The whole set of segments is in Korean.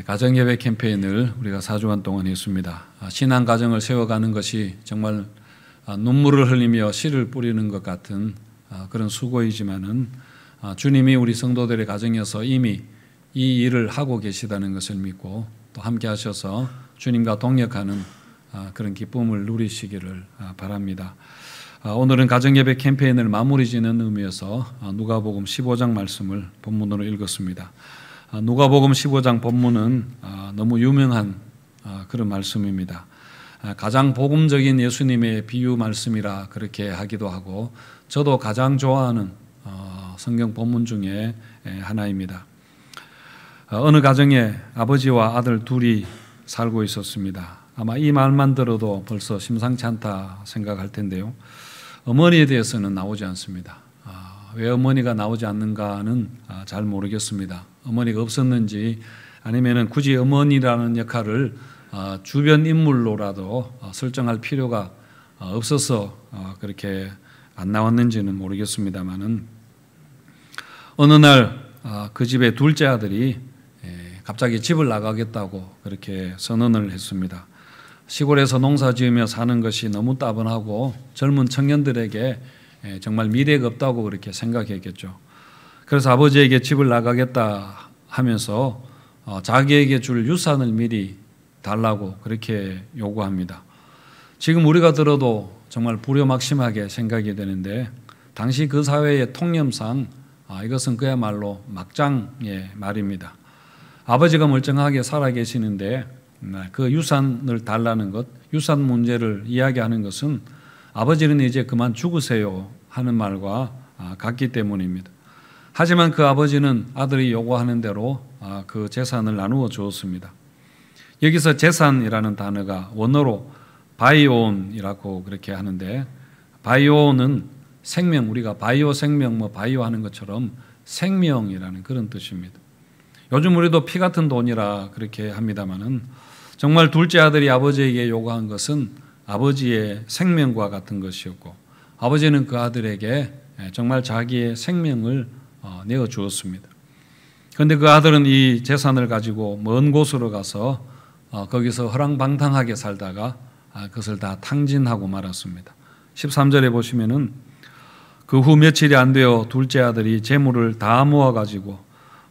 가정예배 캠페인을 우리가 4주간 동안 했습니다. 신앙 가정을 세워가는 것이 정말 눈물을 흘리며 씨를 뿌리는 것 같은 그런 수고이지만은 주님이 우리 성도들의 가정에서 이미 이 일을 하고 계시다는 것을 믿고 또 함께 하셔서 주님과 동역하는 그런 기쁨을 누리시기를 바랍니다. 오늘은 가정예배 캠페인을 마무리 짓는 의미에서 누가복음 15장 말씀을 본문으로 읽었습니다. 누가복음 15장 본문은 너무 유명한 그런 말씀입니다. 가장 복음적인 예수님의 비유 말씀이라 그렇게 하기도 하고 저도 가장 좋아하는 성경 본문 중에 하나입니다. 어느 가정에 아버지와 아들 둘이 살고 있었습니다. 아마 이 말만 들어도 벌써 심상치 않다 생각할 텐데요. 어머니에 대해서는 나오지 않습니다. 왜 어머니가 나오지 않는가는 잘 모르겠습니다. 어머니가 없었는지 아니면 굳이 어머니라는 역할을 주변 인물로라도 설정할 필요가 없어서 그렇게 안 나왔는지는 모르겠습니다만은 어느 날 그 집의 둘째 아들이 갑자기 집을 나가겠다고 그렇게 선언을 했습니다. 시골에서 농사 지으며 사는 것이 너무 따분하고 젊은 청년들에게 정말 미래가 없다고 그렇게 생각했겠죠. 그래서 아버지에게 집을 나가겠다 하면서 자기에게 줄 유산을 미리 달라고 그렇게 요구합니다. 지금 우리가 들어도 정말 불효막심하게 생각이 되는데 당시 그 사회의 통념상 이것은 그야말로 막장의 말입니다. 아버지가 멀쩡하게 살아계시는데 그 유산을 달라는 것, 유산 문제를 이야기하는 것은 아버지는 이제 그만 죽으세요 하는 말과 같기 때문입니다. 하지만 그 아버지는 아들이 요구하는 대로 그 재산을 나누어 주었습니다. 여기서 재산이라는 단어가 원어로 바이온이라고 그렇게 하는데 바이온은 생명, 우리가 바이오 생명 바이오 하는 것처럼 생명이라는 그런 뜻입니다. 요즘 우리도 피 같은 돈이라 그렇게 합니다만은 정말 둘째 아들이 아버지에게 요구한 것은 아버지의 생명과 같은 것이었고 아버지는 그 아들에게 정말 자기의 생명을 내어 주었습니다. 그런데 그 아들은 이 재산을 가지고 먼 곳으로 가서 거기서 허랑방탕하게 살다가 그것을 다 탕진하고 말았습니다. 13절에 보시면은 그 후 며칠이 안 되어 둘째 아들이 재물을 다 모아가지고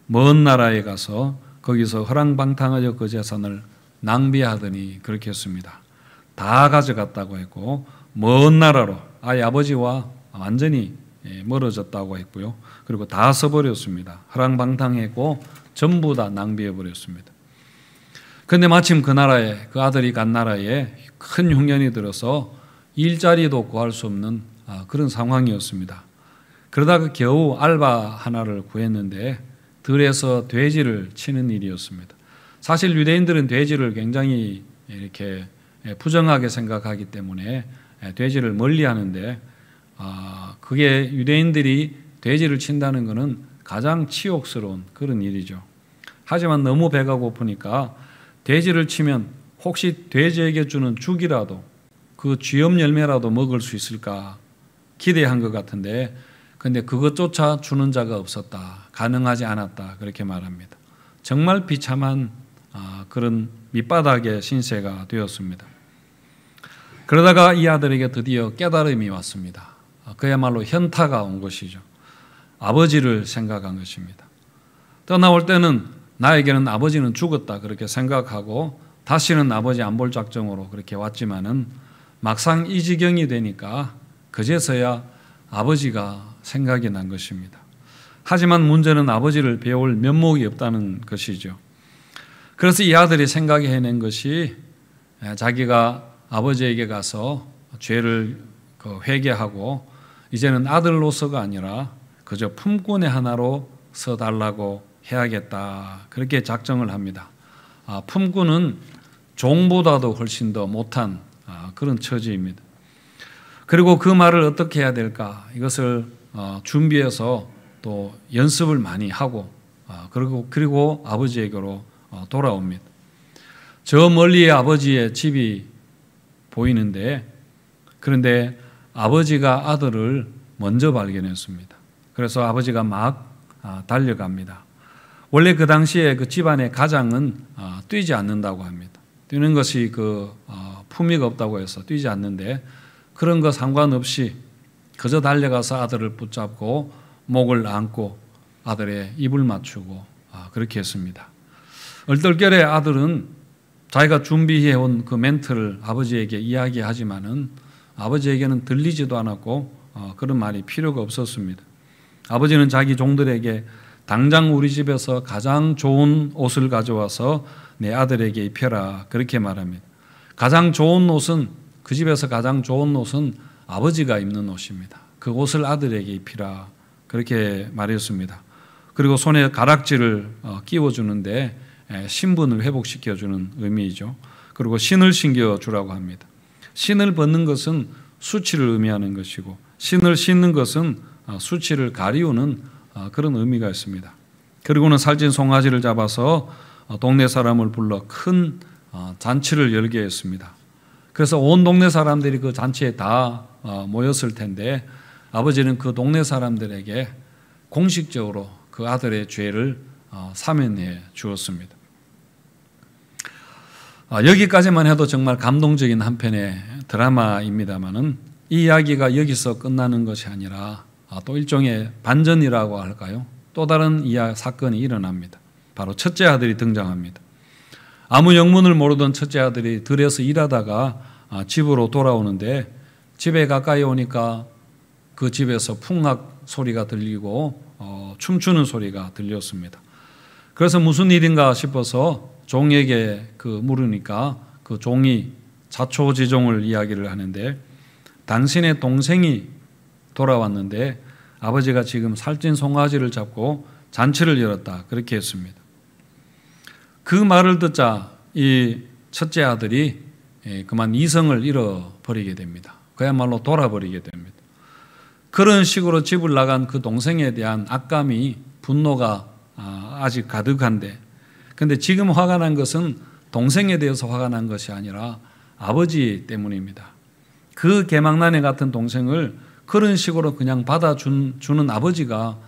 먼 나라에 가서 거기서 허랑방탕하여 그 재산을 낭비하더니 그렇게 했습니다. 다 가져갔다고 했고 먼 나라로 아예 아버지와 완전히 멀어졌다고 했고요. 그리고 다 써버렸습니다. 허랑방탕했고 전부 다 낭비해버렸습니다. 그런데 마침 그 나라에 그 아들이 간 나라에 큰 흉년이 들어서 일자리도 구할 수 없는 그런 상황이었습니다. 그러다가 겨우 알바 하나를 구했는데 들에서 돼지를 치는 일이었습니다. 사실 유대인들은 돼지를 굉장히 이렇게 부정하게 생각하기 때문에 돼지를 멀리하는데 그게 유대인들이 돼지를 친다는 것은 가장 치욕스러운 그런 일이죠. 하지만 너무 배가 고프니까 돼지를 치면 혹시 돼지에게 주는 죽이라도 그 쥐염 열매라도 먹을 수 있을까 기대한 것 같은데 근데 그것조차 주는 자가 없었다. 가능하지 않았다. 그렇게 말합니다. 정말 비참한 그런 밑바닥의 신세가 되었습니다. 그러다가 이 아들에게 드디어 깨달음이 왔습니다. 그야말로 현타가 온 것이죠. 아버지를 생각한 것입니다. 떠나올 때는 나에게는 아버지는 죽었다 그렇게 생각하고 다시는 아버지 안 볼 작정으로 그렇게 왔지만은 막상 이 지경이 되니까 그제서야 아버지가 생각이 난 것입니다. 하지만 문제는 아버지를 배울 면목이 없다는 것이죠. 그래서 이 아들이 생각해낸 것이 자기가 아버지에게 가서 죄를 회개하고 이제는 아들로서가 아니라 그저 품꾼의 하나로 서달라고 해야겠다 그렇게 작정을 합니다. 품꾼은 종보다도 훨씬 더 못한 그런 처지입니다. 그리고 그 말을 어떻게 해야 될까 이것을 준비해서 또 연습을 많이 하고 그리고 아버지에게로 돌아옵니다. 저 멀리에 아버지의 집이 보이는데 그런데 아버지가 아들을 먼저 발견했습니다. 그래서 아버지가 막 달려갑니다. 원래 그 당시에 그 집안의 가장은 뛰지 않는다고 합니다. 뛰는 것이 품위가 없다고 해서 뛰지 않는데, 그런 거 상관없이 그저 달려가서 아들을 붙잡고 목을 안고 아들의 입을 맞추고 그렇게 했습니다. 얼떨결에 아들은 자기가 준비해온 그 멘트를 아버지에게 이야기하지만은 아버지에게는 들리지도 않았고 그런 말이 필요가 없었습니다. 아버지는 자기 종들에게 당장 우리 집에서 가장 좋은 옷을 가져와서 내 아들에게 입혀라, 그렇게 말합니다. 가장 좋은 옷은, 그 집에서 가장 좋은 옷은 아버지가 입는 옷입니다. 그 옷을 아들에게 입히라, 그렇게 말했습니다. 그리고 손에 가락지를 끼워주는데 신분을 회복시켜주는 의미이죠. 그리고 신을 신겨주라고 합니다. 신을 벗는 것은 수치를 의미하는 것이고, 신을 신는 것은 수치를 가리우는 그런 의미가 있습니다. 그리고는 살찐 송아지를 잡아서 동네 사람을 불러 큰 잔치를 열게 했습니다. 그래서 온 동네 사람들이 그 잔치에 다 모였을 텐데, 아버지는 그 동네 사람들에게 공식적으로 그 아들의 죄를 사면해 주었습니다. 여기까지만 해도 정말 감동적인 한편의 드라마입니다만은, 이 이야기가 여기서 끝나는 것이 아니라 또 일종의 반전이라고 할까요? 또 다른 사건이 일어납니다. 바로 첫째 아들이 등장합니다. 아무 영문을 모르던 첫째 아들이 들에서 일하다가 집으로 돌아오는데, 집에 가까이 오니까 그 집에서 풍악 소리가 들리고 춤추는 소리가 들렸습니다. 그래서 무슨 일인가 싶어서 종에게 물으니까 그 종이 자초지종을 이야기를 하는데, 당신의 동생이 돌아왔는데 아버지가 지금 살찐 송아지를 잡고 잔치를 열었다, 그렇게 했습니다. 그 말을 듣자 이 첫째 아들이 그만 이성을 잃어버리게 됩니다. 그야말로 돌아버리게 됩니다. 그런 식으로 집을 나간 그 동생에 대한 악감이, 분노가 아직 가득한데, 근데 지금 화가 난 것은 동생에 대해서 화가 난 것이 아니라 아버지 때문입니다. 그 개망나니 같은 동생을 그런 식으로 그냥 받아주는 아버지가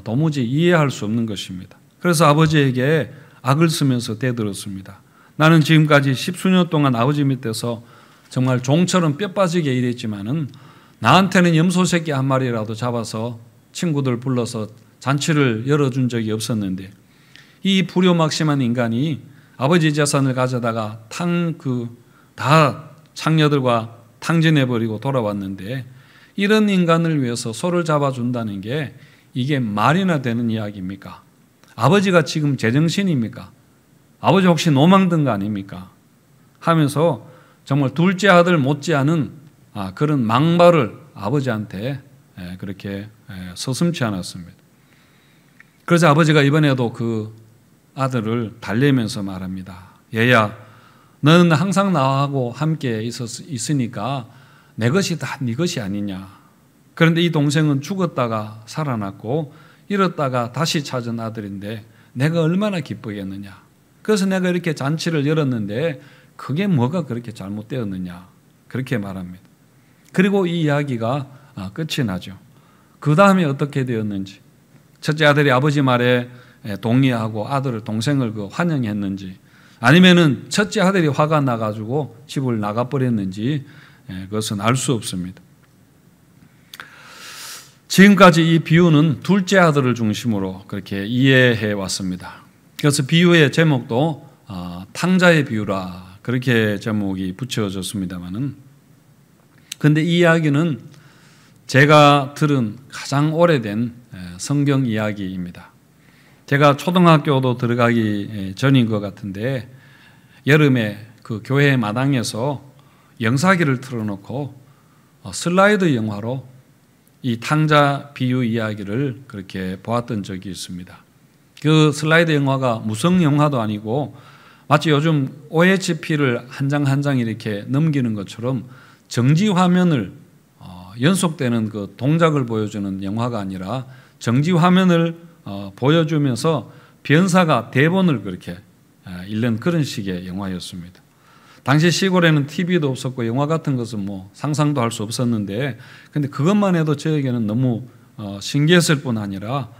도무지 이해할 수 없는 것입니다. 그래서 아버지에게 악을 쓰면서 대들었습니다. 나는 지금까지 10수년 동안 아버지 밑에서 정말 종처럼 뼈 빠지게 일했지만은 나한테는 염소 새끼 한 마리라도 잡아서 친구들 불러서 잔치를 열어준 적이 없었는데, 이 불효막심한 인간이 아버지 재산을 가져다가 다 창녀들과 탕진해버리고 돌아왔는데, 이런 인간을 위해서 소를 잡아준다는 게 이게 말이나 되는 이야기입니까? 아버지가 지금 제정신입니까? 아버지 혹시 노망든 거 아닙니까? 하면서 정말 둘째 아들 못지않은 그런 망발을 아버지한테 그렇게 서슴지 않았습니다. 그래서 아버지가 이번에도 그 아들을 달래면서 말합니다. 얘야, 너는 항상 나하고 함께 있으니까 내 것이 다 네 것이 아니냐. 그런데 이 동생은 죽었다가 살아났고 잃었다가 다시 찾은 아들인데 내가 얼마나 기쁘겠느냐. 그래서 내가 이렇게 잔치를 열었는데 그게 뭐가 그렇게 잘못되었느냐. 그렇게 말합니다. 그리고 이 이야기가 끝이 나죠. 그 다음에 어떻게 되었는지, 첫째 아들이 아버지 말에 동의하고 동생을 환영했는지, 아니면은 첫째 아들이 화가 나가지고 집을 나가버렸는지, 그것은 알 수 없습니다. 지금까지 이 비유는 둘째 아들을 중심으로 그렇게 이해해 왔습니다. 그래서 비유의 제목도 탕자의 비유라, 그렇게 제목이 붙여졌습니다만은, 근데 이 이야기는 제가 들은 가장 오래된 성경 이야기입니다. 제가 초등학교도 들어가기 전인 것 같은데, 여름에 그 교회 마당에서 영사기를 틀어놓고 슬라이드 영화로 이 탕자 비유 이야기를 그렇게 보았던 적이 있습니다. 그 슬라이드 영화가 무성 영화도 아니고 마치 요즘 OHP를 한 장 한 장 이렇게 넘기는 것처럼 정지 화면을 연속되는 그 동작을 보여주는 영화가 아니라 정지 화면을 보여주면서 변사가 대본을 그렇게 읽는 그런 식의 영화였습니다. 당시 시골에는 TV도 없었고 영화 같은 것은 상상도 할 수 없었는데, 근데 그것만 해도 저에게는 너무 신기했을 뿐 아니라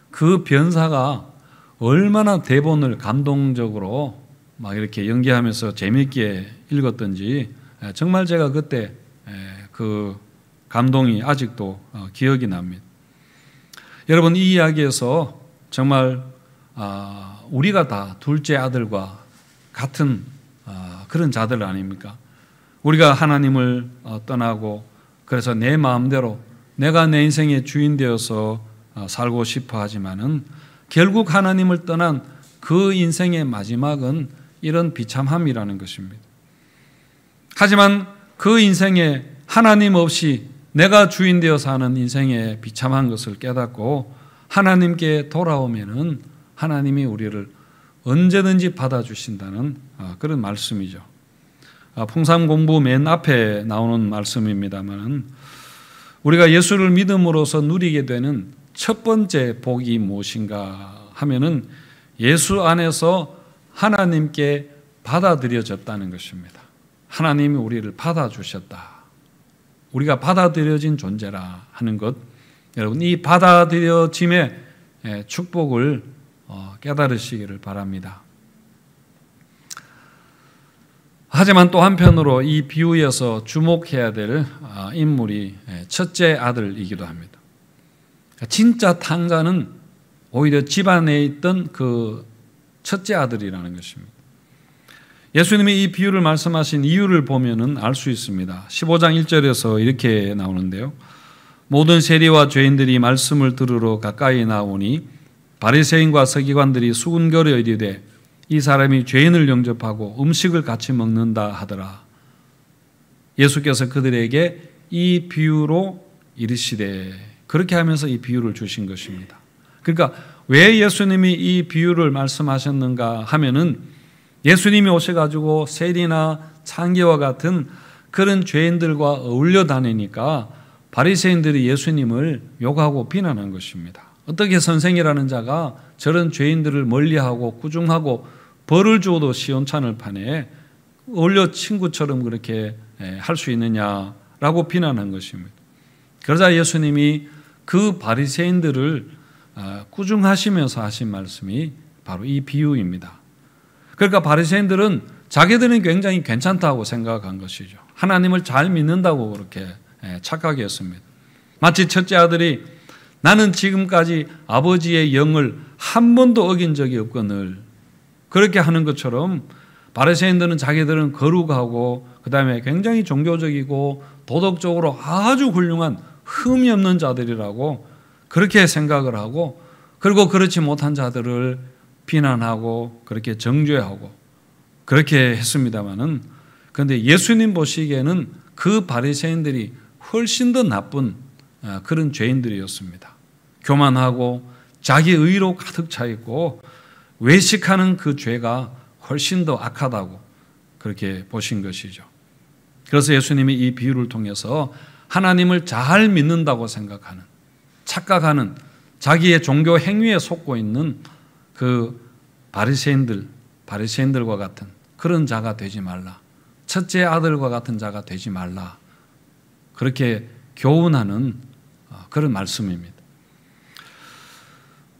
그 변사가 얼마나 대본을 감동적으로 막 이렇게 연기하면서 재미있게 읽었던지 정말 제가 그때 그 감동이 아직도 기억이 납니다. 여러분, 이 이야기에서 정말 우리가 다 둘째 아들과 같은 그런 자들 아닙니까? 우리가 하나님을 떠나고 그래서 내 마음대로 내가 내 인생의 주인 되어서 살고 싶어 하지만은 결국 하나님을 떠난 그 인생의 마지막은 이런 비참함이라는 것입니다. 하지만 그 인생에 하나님 없이 내가 주인 되어 사는 인생의 비참한 것을 깨닫고 하나님께 돌아오면은 하나님이 우리를 언제든지 받아주신다는 그런 말씀이죠. 풍삼 공부 맨 앞에 나오는 말씀입니다만 우리가 예수를 믿음으로써 누리게 되는 첫 번째 복이 무엇인가 하면은 예수 안에서 하나님께 받아들여졌다는 것입니다. 하나님이 우리를 받아주셨다. 우리가 받아들여진 존재라 하는 것, 여러분 이 받아들여짐의 축복을 깨달으시기를 바랍니다. 하지만 또 한편으로 이 비유에서 주목해야 될 인물이 첫째 아들이기도 합니다. 진짜 탕자는 오히려 집안에 있던 그 첫째 아들이라는 것입니다. 예수님이 이 비유를 말씀하신 이유를 보면은 알 수 있습니다. 15장 1절에서 이렇게 나오는데요. 모든 세리와 죄인들이 말씀을 들으러 가까이 나오니 바리새인과 서기관들이 수군거려 이르되 이 사람이 죄인을 영접하고 음식을 같이 먹는다 하더라. 예수께서 그들에게 이 비유로 이르시되, 그렇게 하면서 이 비유를 주신 것입니다. 그러니까 왜 예수님이 이 비유를 말씀하셨는가 하면은 예수님이 오셔가지고 세리나 창기와 같은 그런 죄인들과 어울려 다니니까 바리새인들이 예수님을 욕하고 비난한 것입니다. 어떻게 선생이라는 자가 저런 죄인들을 멀리하고 꾸중하고 벌을 주어도 시원찮을 판에 어울려 친구처럼 그렇게 할 수 있느냐라고 비난한 것입니다. 그러자 예수님이 그 바리새인들을 꾸중하시면서 하신 말씀이 바로 이 비유입니다. 그러니까 바리새인들은 자기들은 굉장히 괜찮다고 생각한 것이죠. 하나님을 잘 믿는다고 그렇게 착각했습니다. 마치 첫째 아들이 나는 지금까지 아버지의 영을 한 번도 어긴 적이 없거늘 그렇게 하는 것처럼 바리새인들은 자기들은 거룩하고 그다음에 굉장히 종교적이고 도덕적으로 아주 훌륭한 흠이 없는 자들이라고 그렇게 생각을 하고, 그리고 그렇지 못한 자들을 비난하고 그렇게 정죄하고 그렇게 했습니다마는, 그런데 예수님 보시기에는 그 바리새인들이 훨씬 더 나쁜 그런 죄인들이었습니다. 교만하고 자기 의로 가득 차 있고 외식하는 그 죄가 훨씬 더 악하다고 그렇게 보신 것이죠. 그래서 예수님이 이 비유를 통해서 하나님을 잘 믿는다고 생각하는, 착각하는, 자기의 종교 행위에 속고 있는 그 바리새인들과 같은 그런 자가 되지 말라. 첫째 아들과 같은 자가 되지 말라. 그렇게 교훈하는 그런 말씀입니다.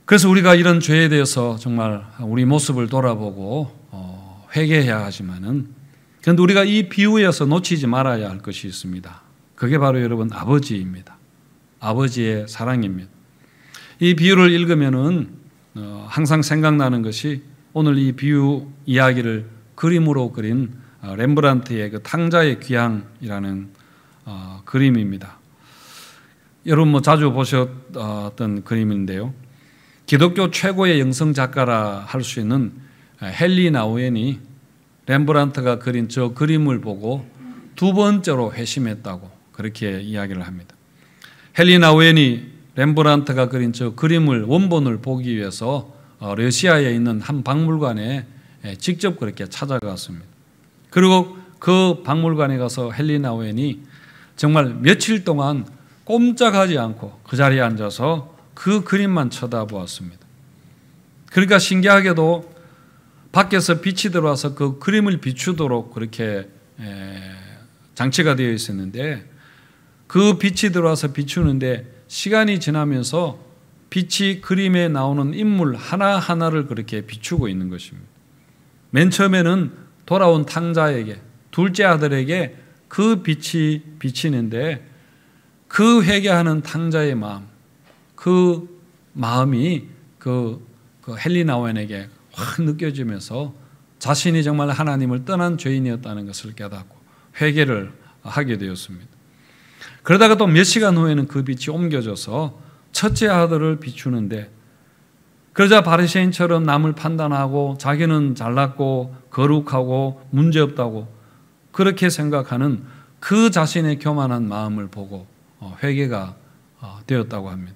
그래서 우리가 이런 죄에 대해서 정말 우리 모습을 돌아보고 회개해야 하지만은, 그런데 우리가 이 비유에서 놓치지 말아야 할 것이 있습니다. 그게 바로 여러분 아버지입니다. 아버지의 사랑입니다. 이 비유를 읽으면은 항상 생각나는 것이 오늘 이 비유 이야기를 그림으로 그린 렘브란트의 그 탕자의 귀향이라는 그림입니다. 여러분 자주 보셨던 그림인데요. 기독교 최고의 영성 작가라 할 수 있는 헨리 나우엔이 렘브란트가 그린 저 그림을 보고 두 번째로 회심했다고 그렇게 이야기를 합니다. 헨리 나우엔이 렘브란트가 그린 저 그림을 원본을 보기 위해서 러시아에 있는 한 박물관에 직접 그렇게 찾아갔습니다. 그리고 그 박물관에 가서 헨리 나우엔이 정말 며칠 동안 꼼짝하지 않고 그 자리에 앉아서 그 그림만 쳐다보았습니다. 그러니까 신기하게도 밖에서 빛이 들어와서 그 그림을 비추도록 그렇게 장치가 되어 있었는데, 그 빛이 들어와서 비추는데 시간이 지나면서 빛이 그림에 나오는 인물 하나하나를 그렇게 비추고 있는 것입니다. 맨 처음에는 돌아온 탕자에게, 둘째 아들에게 그 빛이 비치는데 그 회개하는 탕자의 마음, 그 마음이 그 헨리 나우엔에게 확 느껴지면서 자신이 정말 하나님을 떠난 죄인이었다는 것을 깨닫고 회개를 하게 되었습니다. 그러다가 또 몇 시간 후에는 그 빛이 옮겨져서 첫째 아들을 비추는데 그러자 바리새인처럼 남을 판단하고 자기는 잘났고 거룩하고 문제없다고 그렇게 생각하는 그 자신의 교만한 마음을 보고 회개가 되었다고 합니다.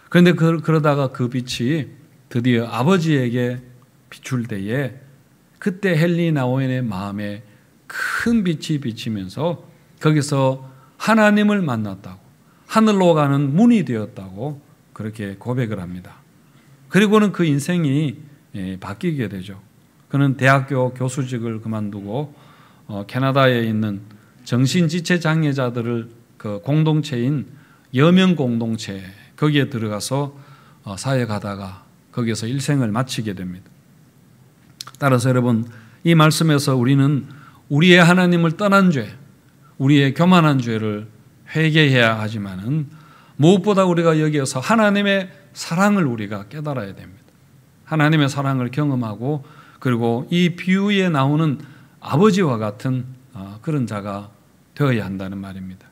그런데 그러다가 그 빛이 드디어 아버지에게 비출 때에 그때 헨리 나우엔의 마음에 큰 빛이 비치면서 거기서 하나님을 만났다고, 하늘로 가는 문이 되었다고 그렇게 고백을 합니다. 그리고는 그 인생이 바뀌게 되죠. 그는 대학교 교수직을 그만두고 캐나다에 있는 정신지체 장애자들을 그 공동체인 여명 공동체 거기에 들어가서 사역하다가 거기에서 일생을 마치게 됩니다. 따라서 여러분, 이 말씀에서 우리는 우리의 하나님을 떠난 죄, 우리의 교만한 죄를 회개해야 하지만은 무엇보다 우리가 여기에서 하나님의 사랑을 우리가 깨달아야 됩니다. 하나님의 사랑을 경험하고 그리고 이 비유에 나오는 아버지와 같은 그런 자가 되어야 한다는 말입니다.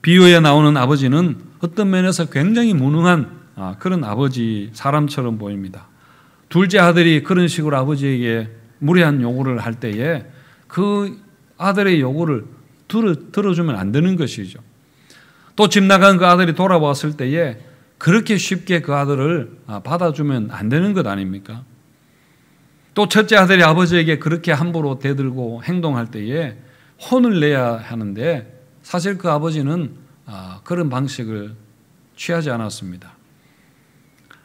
비유에 나오는 아버지는 어떤 면에서 굉장히 무능한 그런 아버지 사람처럼 보입니다. 둘째 아들이 그런 식으로 아버지에게 무례한 요구를 할 때에 그 아들의 요구를 들어주면 안 되는 것이죠. 또 집 나간 그 아들이 돌아왔을 때에 그렇게 쉽게 그 아들을 받아주면 안 되는 것 아닙니까? 또 첫째 아들이 아버지에게 그렇게 함부로 대들고 행동할 때에 혼을 내야 하는데 사실 그 아버지는 그런 방식을 취하지 않았습니다.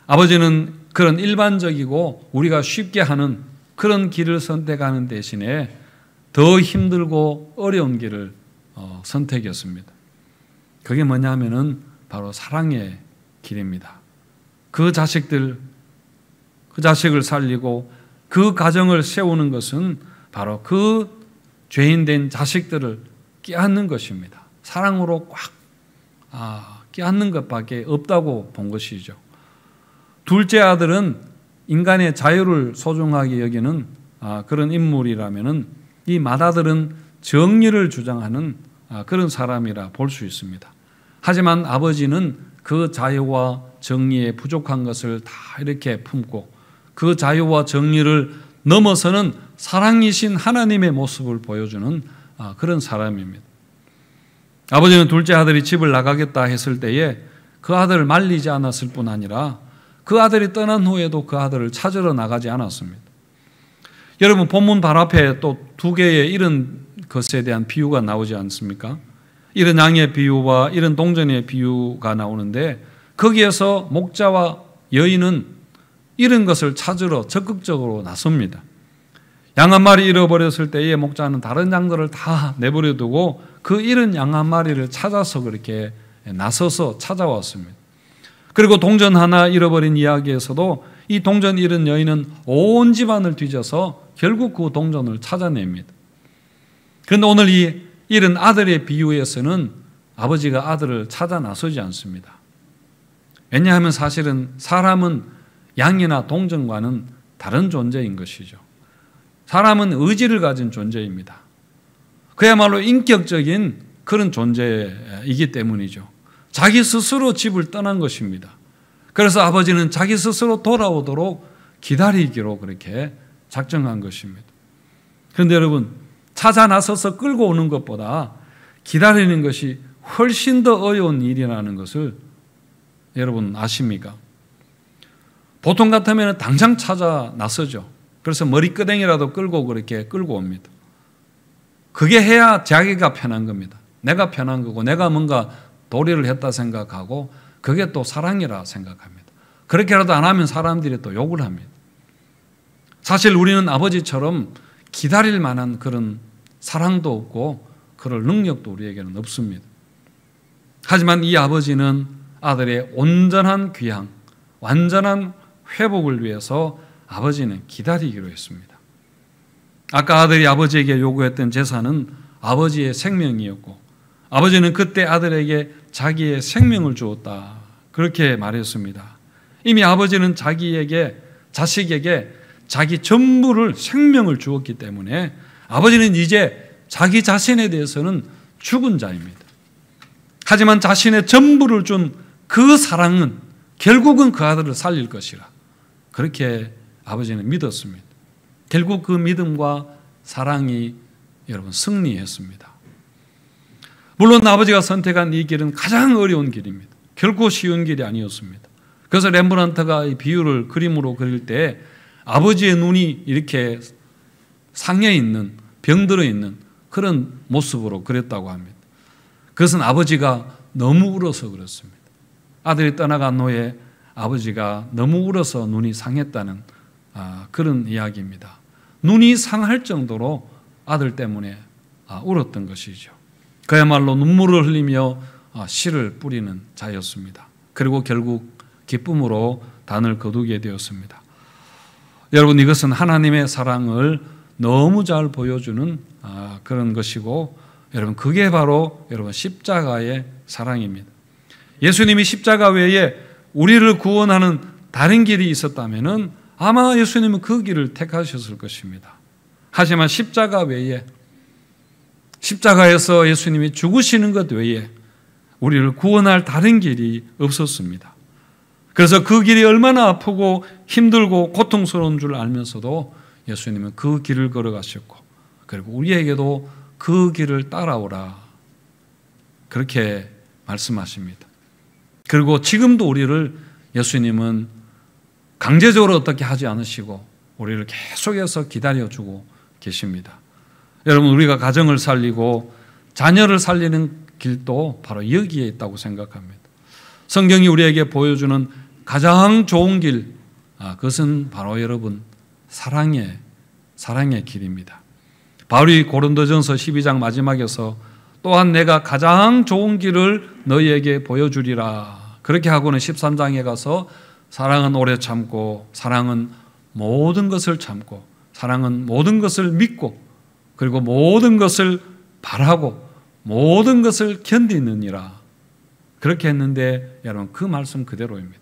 아버지는 그런 일반적이고 우리가 쉽게 하는 그런 길을 선택하는 대신에 더 힘들고 어려운 길을 선택했습니다. 그게 뭐냐면은 바로 사랑의 길입니다. 그 자식을 살리고 그 가정을 세우는 것은 바로 그 죄인된 자식들을 끼얹는 것입니다. 사랑으로 꽉 끼얹는 것밖에 없다고 본 것이죠. 둘째 아들은 인간의 자유를 소중하게 여기는 그런 인물이라면은 이 맏아들은 정의를 주장하는 그런 사람이라 볼 수 있습니다. 하지만 아버지는 그 자유와 정의에 부족한 것을 다 이렇게 품고 그 자유와 정의를 넘어서는 사랑이신 하나님의 모습을 보여주는 그런 사람입니다. 아버지는 둘째 아들이 집을 나가겠다 했을 때에 그 아들을 말리지 않았을 뿐 아니라 그 아들이 떠난 후에도 그 아들을 찾으러 나가지 않았습니다. 여러분, 본문 바로 앞에 또 두 개의 이런 것에 대한 비유가 나오지 않습니까? 이런 양의 비유와 이런 동전의 비유가 나오는데 거기에서 목자와 여인은 이런 것을 찾으러 적극적으로 나섭니다. 양 한 마리 잃어버렸을 때에 목자는 다른 양들을 다 내버려 두고 그 잃은 양 한 마리를 찾아서 그렇게 나서서 찾아왔습니다. 그리고 동전 하나 잃어버린 이야기에서도 이 동전 잃은 여인은 온 집안을 뒤져서 결국 그 동전을 찾아냅니다. 그런데 오늘 이 잃은 아들의 비유에서는 아버지가 아들을 찾아 나서지 않습니다. 왜냐하면 사실은 사람은 양이나 동전과는 다른 존재인 것이죠. 사람은 의지를 가진 존재입니다. 그야말로 인격적인 그런 존재이기 때문이죠. 자기 스스로 집을 떠난 것입니다. 그래서 아버지는 자기 스스로 돌아오도록 기다리기로 그렇게 작정한 것입니다. 그런데 여러분, 찾아 나서서 끌고 오는 것보다 기다리는 것이 훨씬 더 어려운 일이라는 것을 여러분 아십니까? 보통 같으면 당장 찾아 나서죠. 그래서 머리끄댕이라도 끌고 그렇게 끌고 옵니다. 그게 해야 자기가 편한 겁니다. 내가 편한 거고 내가 뭔가 도리를 했다 생각하고 그게 또 사랑이라 생각합니다. 그렇게라도 안 하면 사람들이 또 욕을 합니다. 사실 우리는 아버지처럼 기다릴 만한 그런 사랑도 없고 그럴 능력도 우리에게는 없습니다. 하지만 이 아버지는 아들의 온전한 귀향, 완전한 회복을 위해서 아버지는 기다리기로 했습니다. 아까 아들이 아버지에게 요구했던 제사는 아버지의 생명이었고 아버지는 그때 아들에게 자기의 생명을 주었다. 그렇게 말했습니다. 이미 아버지는 자식에게 자기 전부를 생명을 주었기 때문에 아버지는 이제 자기 자신에 대해서는 죽은 자입니다. 하지만 자신의 전부를 준 그 사랑은 결국은 그 아들을 살릴 것이라 그렇게 아버지는 믿었습니다. 결국 그 믿음과 사랑이 여러분 승리했습니다. 물론 아버지가 선택한 이 길은 가장 어려운 길입니다. 결코 쉬운 길이 아니었습니다. 그래서 렘브란트가 이 비유를 그림으로 그릴 때 아버지의 눈이 이렇게 상해 있는, 병들어 있는 그런 모습으로 그렸다고 합니다. 그것은 아버지가 너무 울어서 그렇습니다. 아들이 떠나간 후에 아버지가 너무 울어서 눈이 상했다는 그런 이야기입니다. 눈이 상할 정도로 아들 때문에 울었던 것이죠. 그야말로 눈물을 흘리며 씨를 뿌리는 자였습니다. 그리고 결국 기쁨으로 단을 거두게 되었습니다. 여러분, 이것은 하나님의 사랑을 너무 잘 보여주는 그런 것이고, 여러분, 그게 바로 여러분 십자가의 사랑입니다. 예수님이 십자가 외에 우리를 구원하는 다른 길이 있었다면 아마 예수님은 그 길을 택하셨을 것입니다. 하지만 십자가 외에, 십자가에서 예수님이 죽으시는 것 외에 우리를 구원할 다른 길이 없었습니다. 그래서 그 길이 얼마나 아프고 힘들고 고통스러운 줄 알면서도 예수님은 그 길을 걸어가셨고, 그리고 우리에게도 그 길을 따라오라 그렇게 말씀하십니다. 그리고 지금도 우리를 예수님은 강제적으로 어떻게 하지 않으시고 우리를 계속해서 기다려주고 계십니다. 여러분, 우리가 가정을 살리고 자녀를 살리는 길도 바로 여기에 있다고 생각합니다. 성경이 우리에게 보여주는 가장 좋은 길, 그것은 바로 여러분 사랑의 길입니다. 바울이 고린도전서 12장 마지막에서 또한 내가 가장 좋은 길을 너희에게 보여주리라 그렇게 하고는 13장에 가서 사랑은 오래 참고, 사랑은 모든 것을 참고, 사랑은 모든 것을 믿고, 그리고 모든 것을 바라고 모든 것을 견디느니라 그렇게 했는데, 여러분 그 말씀 그대로입니다.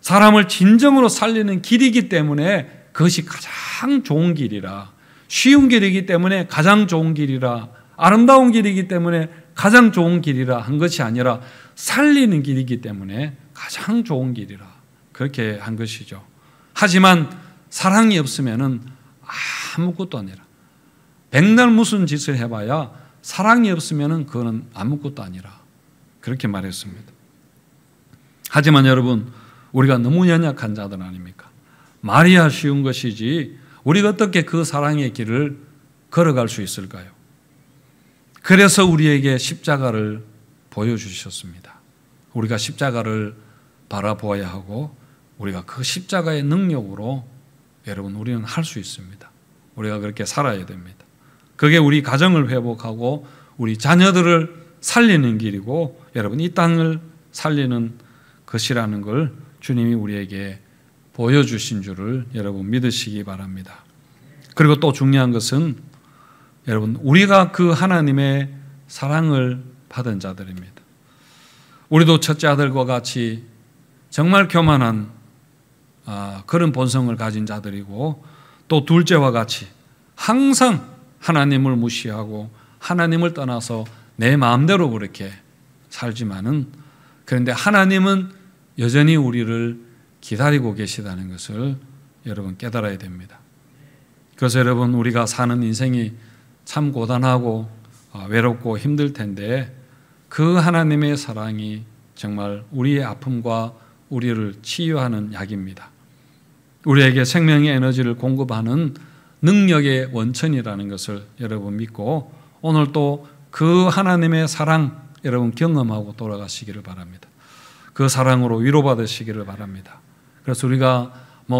사람을 진정으로 살리는 길이기 때문에 그것이 가장 좋은 길이라, 쉬운 길이기 때문에 가장 좋은 길이라, 아름다운 길이기 때문에 가장 좋은 길이라 한 것이 아니라 살리는 길이기 때문에 가장 좋은 길이라 그렇게 한 것이죠. 하지만 사랑이 없으면은 아무것도 아니라, 백날 무슨 짓을 해봐야 사랑이 없으면은 그거는 아무것도 아니라 그렇게 말했습니다. 하지만 여러분, 우리가 너무 연약한 자들 아닙니까? 말이야 쉬운 것이지 우리가 어떻게 그 사랑의 길을 걸어갈 수 있을까요? 그래서 우리에게 십자가를 보여주셨습니다. 우리가 십자가를 바라보아야 하고 우리가 그 십자가의 능력으로 여러분 우리는 할 수 있습니다. 우리가 그렇게 살아야 됩니다. 그게 우리 가정을 회복하고 우리 자녀들을 살리는 길이고 여러분 이 땅을 살리는 것이라는 걸 주님이 우리에게 보여주신 줄을 여러분 믿으시기 바랍니다. 그리고 또 중요한 것은 여러분 우리가 그 하나님의 사랑을 받은 자들입니다. 우리도 첫째 아들과 같이 정말 교만한 그런 본성을 가진 자들이고, 또 둘째와 같이 항상 하나님을 무시하고 하나님을 떠나서 내 마음대로 그렇게 살지만은, 그런데 하나님은 여전히 우리를 기다리고 계시다는 것을 여러분 깨달아야 됩니다. 그래서 여러분 우리가 사는 인생이 참 고단하고 외롭고 힘들 텐데 그 하나님의 사랑이 정말 우리의 아픔과 우리를 치유하는 약입니다. 우리에게 생명의 에너지를 공급하는 능력의 원천이라는 것을 여러분 믿고 오늘 또 그 하나님의 사랑 여러분 경험하고 돌아가시기를 바랍니다. 그 사랑으로 위로받으시기를 바랍니다. 그래서 우리가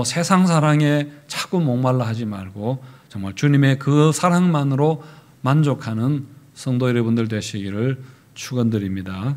세상 사랑에 자꾸 목말라 하지 말고 정말 주님의 그 사랑만으로 만족하는 성도 여러분들 되시기를 축원드립니다.